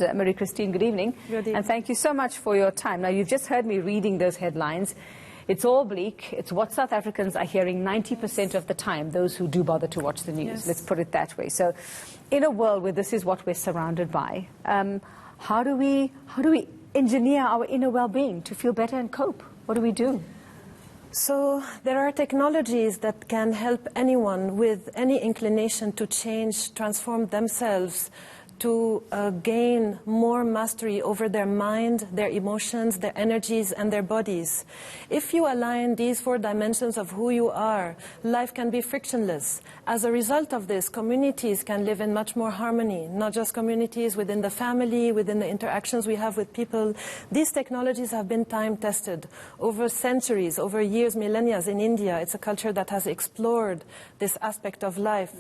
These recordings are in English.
Marie-Christine, good evening. Good evening. And thank you so much for your time. Now, you've just heard me reading those headlines. It's all bleak. It's what South Africans are hearing 90% of the time, those who do bother to watch the news. Yes. Let's put it that way. So in a world where this is what we're surrounded by, how do we engineer our inner well-being to feel better and cope? What do we do? So there are technologies that can help anyone with any inclination to change, transform themselves, to gain more mastery over their mind, their emotions, their energies, and their bodies. If you align these 4 dimensions of who you are, life can be frictionless. As a result of this, communities can live in much more harmony, not just communities within the family, within the interactions we have with people. These technologies have been time-tested over centuries, over years, millennia. In India, it's a culture that has explored this aspect of life,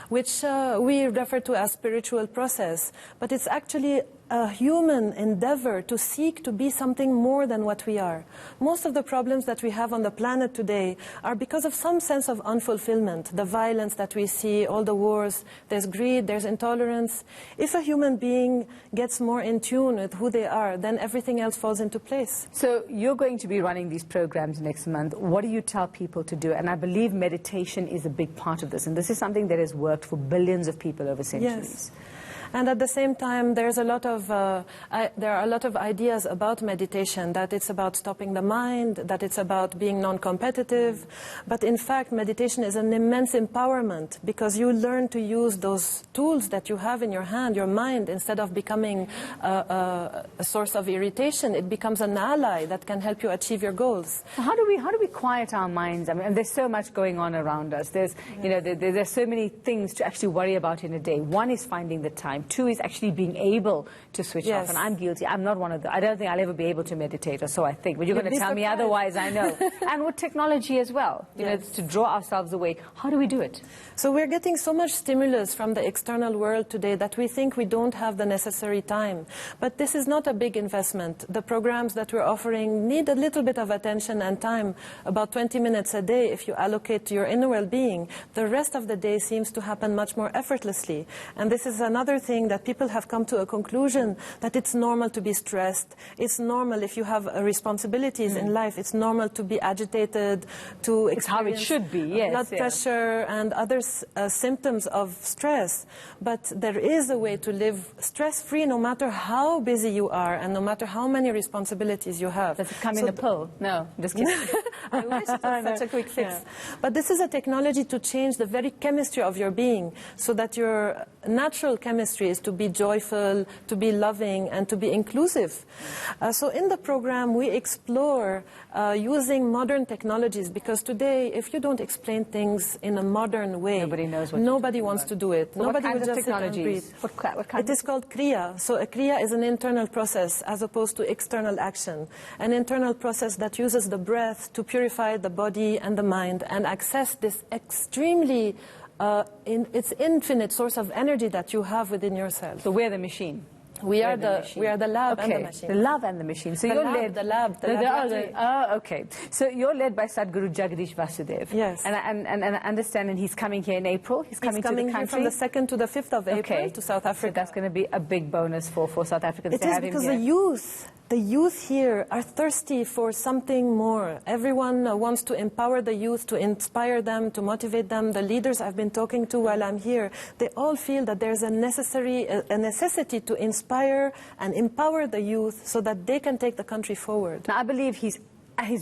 which we refer to as spiritual process. But it's actually a human endeavor to seek to be something more than what we are. Most of the problems that we have on the planet today are because of some sense of unfulfillment, the violence that we see, all the wars, there's greed, there's intolerance. If a human being gets more in tune with who they are, then everything else falls into place. So you're going to be running these programs next month. What do you tell people to do? And I believe meditation is a big part of this. And this is something that has worked for billions of people over centuries. Yes. And at the same time, there are a lot of ideas about meditation, that it's about stopping the mind, that it's about being non-competitive. But in fact, meditation is an immense empowerment, because you learn to use those tools that you have in your hand, your mind, instead of becoming a source of irritation. It becomes an ally that can help you achieve your goals. So how do we quiet our minds? I mean, and there's so much going on around us. There's, you know, there's so many things to actually worry about in a day. One is finding the time. 2 is actually being able to switch off. And I'm guilty. I'm not one of the. I don't think I'll ever be able to meditate, or so I think. But you're going to tell me otherwise, I know. And with technology as well, you know, to draw ourselves away. How do we do it? So we're getting so much stimulus from the external world today that we think we don't have the necessary time. But this is not a big investment. The programs that we're offering need a little bit of attention and time, about 20 minutes a day if you allocate to your inner well-being. The rest of the day seems to happen much more effortlessly. And this is another thing that people have come to a conclusion that it's normal to be stressed. It's normal if you have responsibilities in life. It's normal to be agitated, to experience it's how it should be, yes, blood pressure and other symptoms of stress. But there is a way to live stress-free no matter how busy you are and no matter how many responsibilities you have. Does it come in a pill? No, just kidding. I wish it was such a quick fix. But this is a technology to change the very chemistry of your being, so that your natural chemistry is to be joyful, to be loving, and to be inclusive. So in the program, we explore using modern technologies, because today, if you don't explain things in a modern way, nobody wants to do it. So nobody what will kinds just of technologies? sit and breathe. What kind It is called Kriya. So a Kriya is an internal process as opposed to external action. An internal process that uses the breath to purify the body and the mind and access this extremely it's infinite source of energy that you have within yourself. So we're the machine. We are the lab and the machine. The lab and the machine. So you're led. The laboratory. Okay. So you're led by Sadhguru Jagdish Vasudev. Yes. And I understand, and he's coming here in April. He's coming to the country here from the 2nd to the 5th of April to South Africa. So that's going to be a big bonus for South Africans to have him here. It is because the youth here are thirsty for something more. Everyone wants to empower the youth, to inspire them, to motivate them. The leaders I've been talking to while I'm here, they all feel that there's a necessity to inspire and empower the youth so that they can take the country forward. Now, I believe he's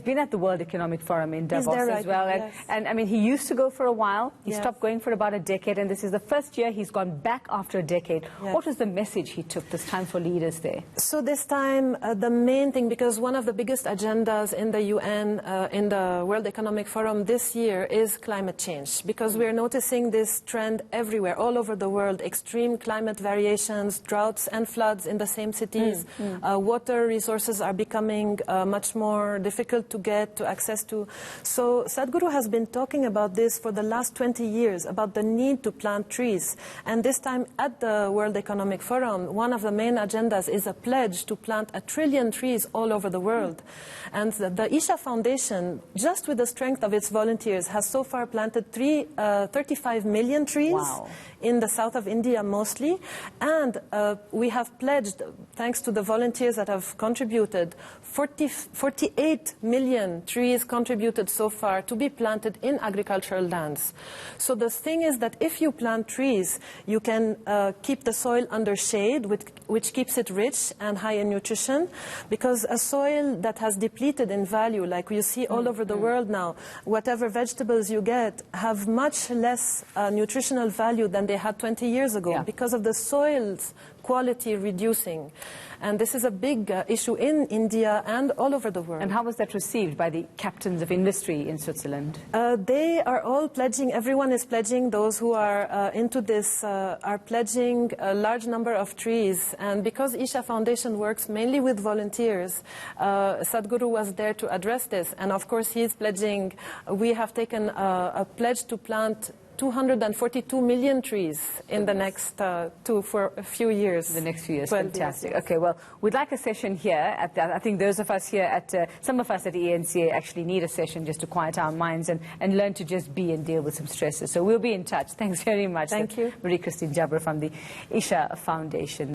been at the World Economic Forum in Davos as well. Yes. And I mean, he used to go for a while. He stopped going for about a decade. And this is the first year he's gone back after a decade. Yes. What was the message he took this time for leaders there? So this time, the main thing, because one of the biggest agendas in the UN, in the World Economic Forum this year is climate change. Because we're noticing this trend everywhere, all over the world, extreme climate variations, droughts and floods in the same cities. Water resources are becoming much more difficult difficult to get to access to. So Sadhguru has been talking about this for the last 20 years, about the need to plant trees. And this time at the World Economic Forum, one of the main agendas is a pledge to plant 1 trillion trees all over the world. And the Isha Foundation, just with the strength of its volunteers, has so far planted 35 million trees. Wow. In the south of India mostly. And we have pledged, thanks to the volunteers that have contributed, 48 million trees contributed so far to be planted in agricultural lands. So the thing is that if you plant trees, you can keep the soil under shade, which keeps it rich and high in nutrition, because a soil that has depleted in value, like you see all over the world now, whatever vegetables you get have much less nutritional value than they had 20 years ago, because of the soil's quality reducing. And this is a big issue in India and all over the world. And how was that received by the captains of industry in Switzerland? They are all pledging, everyone is pledging, those who are into this are pledging a large number of trees. And because Isha Foundation works mainly with volunteers, Sadhguru was there to address this. And of course he is pledging, we have taken a pledge to plant 242 million trees in the next for a few years. The next few years, 12 fantastic. Years, yes. Okay, well, we'd like a session here. I think those of us here some of us at ENCA actually need a session just to quiet our minds and learn to just be and deal with some stresses. So we'll be in touch. Thanks very much. Thank you. Marie-Christine Jabra from the Isha Foundation.